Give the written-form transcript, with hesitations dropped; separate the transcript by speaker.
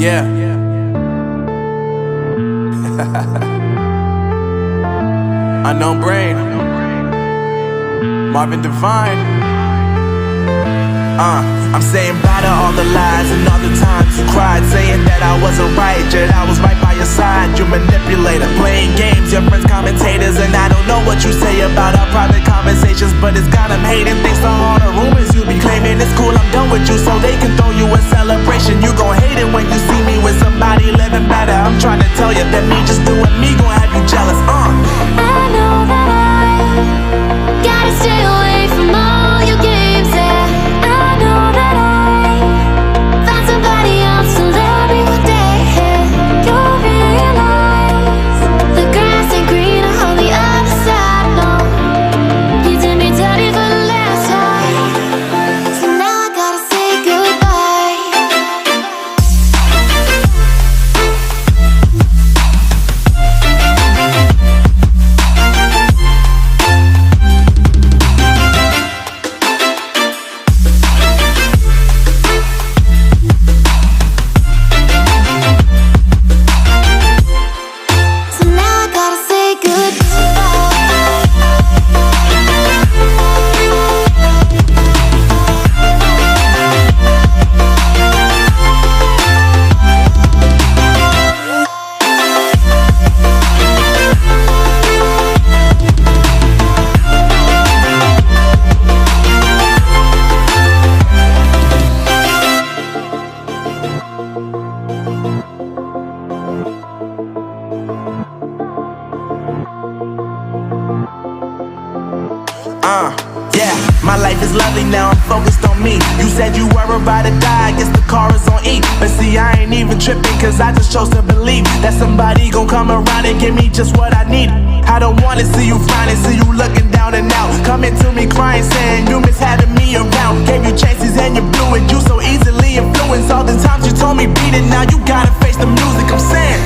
Speaker 1: Yeah. Unknown Brain, Marvin Divine. I'm saying bye to all the lies and all the times you cried, saying that I wasn't right, yet I was right by your side. You manipulator, playing games, your friends commentators, and I don't know what you say about our private conversations, but it's got them hating. Thanks to all the rumors you be claiming. It's cool, I'm done with you, so they can throw you a celebration. You gon' hate it when you see me with somebody living better. I'm trying to tell you that me just doing me gon' have you jealous.
Speaker 2: I know that I gotta stay away from all your games, yeah. I know that I found somebody else to love me one day, yeah. You'll realize the grass ain't greener on the other side, no. You did me dirty for the last time, so now I gotta say goodbye. So now I gotta say
Speaker 1: Yeah, my life is lovely now, I'm focused on me. You said you were about to die, I guess the car is on E. But see, I ain't even tripping, cause I just chose to believe that somebody gon' come around and give me just what I need. I don't wanna see you frowning, see you looking down and out, coming to me crying, saying you miss having me around. Gave you chances and you blew it, you so easily influenced. All the times you told me beat it, now you gotta face the music. I'm saying